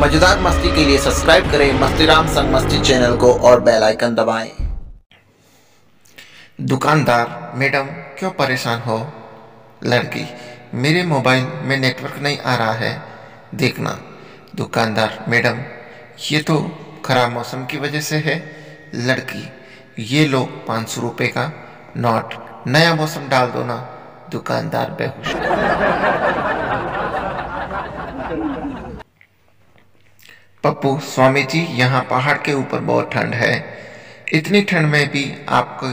मजेदार मस्ती के लिए सब्सक्राइब करें मस्तीराम संग मस्ती चैनल को और बेल आइकन दबाएं। दुकानदार, मैडम क्यों परेशान हो? लड़की, मेरे मोबाइल में नेटवर्क नहीं आ रहा है, देखना। दुकानदार, मैडम ये तो खराब मौसम की वजह से है। लड़की, ये लो 500 रुपये का नोट, नया मौसम डाल दो ना। दुकानदार बेहोश। पप्पू, स्वामी जी यहाँ पहाड़ के ऊपर बहुत ठंड है। इतनी ठंड में भी आपको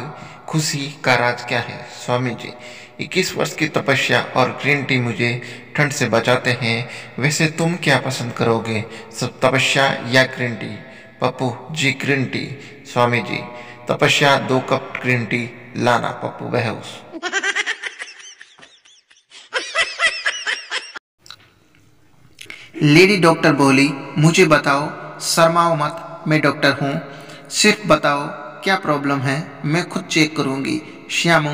खुशी का राज क्या है? स्वामी जी, 21 वर्ष की तपस्या और ग्रीन टी मुझे ठंड से बचाते हैं। वैसे तुम क्या पसंद करोगे, सब तपस्या या green tea? Pappu ji, green tea. Swami ji, तपस्या 2 कप ग्रीन टी लाना। पप्पू बेहोश। लेडी डॉक्टर बोली, मुझे बताओ, शर्माओ मत, मैं डॉक्टर हूँ। सिर्फ बताओ क्या प्रॉब्लम है, मैं खुद चेक करूँगी। श्यामू,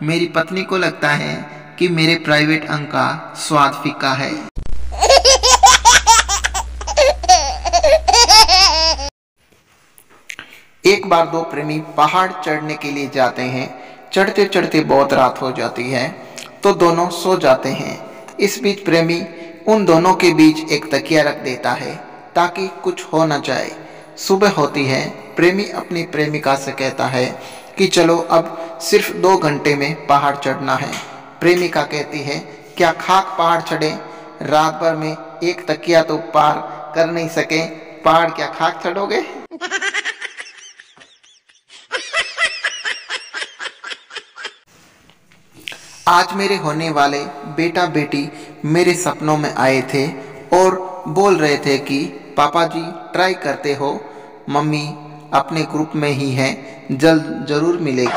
मेरी पत्नी को लगता है कि मेरे प्राइवेट अंग का स्वाद फीका है। एक बार दो प्रेमी पहाड़ चढ़ने के लिए जाते हैं। चढ़ते चढ़ते बहुत रात हो जाती है तो दोनों सो जाते हैं। इस बीच प्रेमी उन दोनों के बीच एक तकिया रख देता है ताकि कुछ हो न जाए। सुबह होती है। प्रेमी अपनी प्रेमिका से कहता है कि चलो अब सिर्फ 2 घंटे में पहाड़ चढ़ना है। प्रेमिका कहती है, क्या खाक पहाड़ चढ़े? रात भर में एक तकिया तो पार कर नहीं सके, पहाड़ क्या खाक चढ़ोगे? आज मेरे होने वाले बेटा बेटी मेरे सपनों में आए थे और बोल रहे थे कि पापा जी ट्राई करते हो, मम्मी अपने ग्रुप में ही है, जल्द जरूर मिलेगी।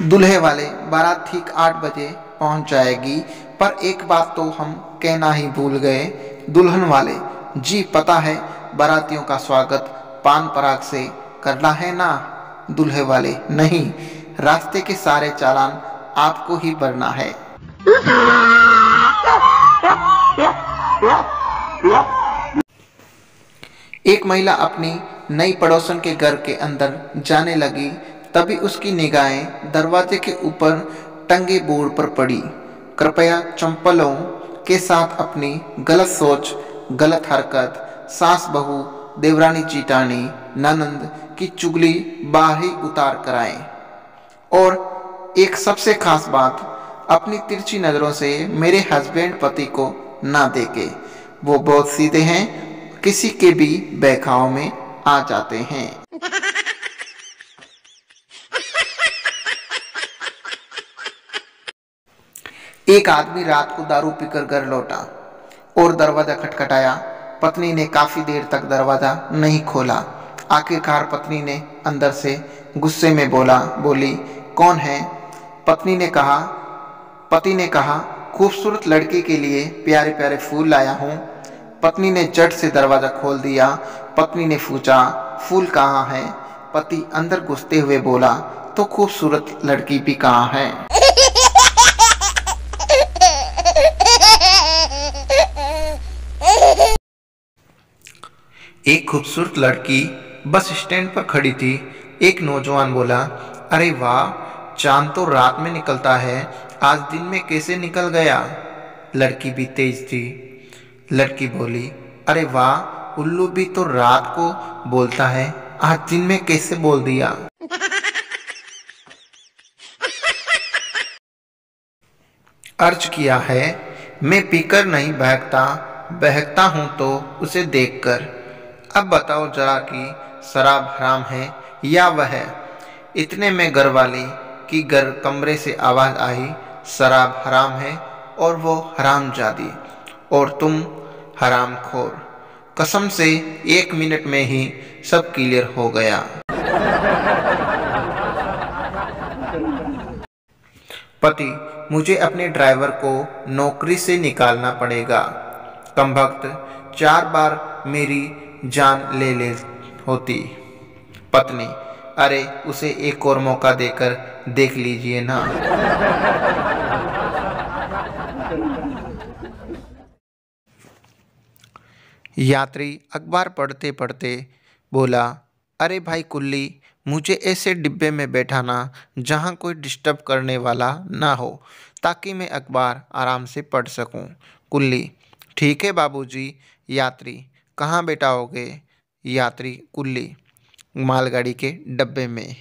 दूल्हे वाले बारात ठीक 8 बजे पहुंच जाएगी, पर एक बात तो हम कहना ही भूल गए। दुल्हन वाले, जी पता है, बारातियों का स्वागत पान पराग से करना है ना। दूल्हे वाले, नहीं, रास्ते के सारे चालान आपको ही भरना है। एक महिला अपनी नई पड़ोसन के घर के अंदर जाने लगी, तभी उसकी निगाहें दरवाजे के ऊपर टंगे बोर्ड पर पड़ी। कृपया चंपलों के साथ अपनी गलत सोच, गलत हरकत, सास बहू, देवरानी जीठानी, ननंद की चुगली बाहर ही उतार कर आए। और एक सबसे खास बात, अपनी तिरछी नजरों से मेरे हस्बैंड पति को ना देखे, वो बहुत सीधे हैं, किसी के भी बहकाव में आ जाते हैं। एक आदमी रात को दारू पीकर घर लौटा और दरवाजा खटखटाया। पत्नी ने काफी देर तक दरवाजा नहीं खोला। आखिरकार पत्नी ने अंदर से गुस्से में बोली, कौन है? पति ने कहा, खूबसूरत लड़की के लिए प्यारे प्यारे फूल लाया हूँ। पत्नी ने झट से दरवाजा खोल दिया। पत्नी ने पूछा, फूल कहाँ है? पति अंदर घुसते हुए बोला, तो खूबसूरत लड़की भी कहाँ है? एक खूबसूरत लड़की बस स्टैंड पर खड़ी थी। एक नौजवान बोला, अरे वाह, चांद तो रात में निकलता है, आज दिन में कैसे निकल गया? लड़की भी तेज थी। लड़की बोली, अरे वाह, उल्लू भी तो रात को बोलता है, आज दिन में कैसे बोल दिया? अर्ज किया है, मैं पीकर नहीं बहकता हूं तो उसे देखकर। अब बताओ जरा कि शराब हराम है या वह? इतने में घरवाली की कमरे से आवाज आई, शराब हराम है और वो हरामजादी और तुम हरामखोर। कसम से 1 मिनट में ही सब क्लियर हो गया। पति, मुझे अपने ड्राइवर को नौकरी से निकालना पड़ेगा। कमबख्त 4 बार मेरी जान ले होती। पत्नी, अरे उसे एक और मौका देकर देख लीजिए ना। यात्री अखबार पढ़ते पढ़ते बोला, अरे भाई कुल्ली, मुझे ऐसे डिब्बे में बैठाना जहाँ कोई डिस्टर्ब करने वाला ना हो, ताकि मैं अखबार आराम से पढ़ सकूं। कुल्ली, ठीक है बाबूजी। यात्री, कहाँ बैठाओगे? यात्री कुल्ली, मालगाड़ी के डब्बे में।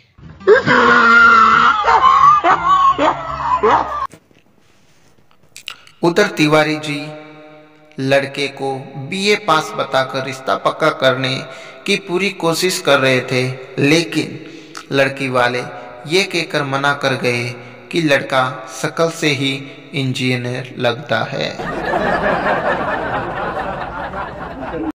उधर तिवारी जी लड़के को बीए पास बताकर रिश्ता पक्का करने की पूरी कोशिश कर रहे थे, लेकिन लड़की वाले ये कहकर मना कर गए कि लड़का शक्ल से ही इंजीनियर लगता है।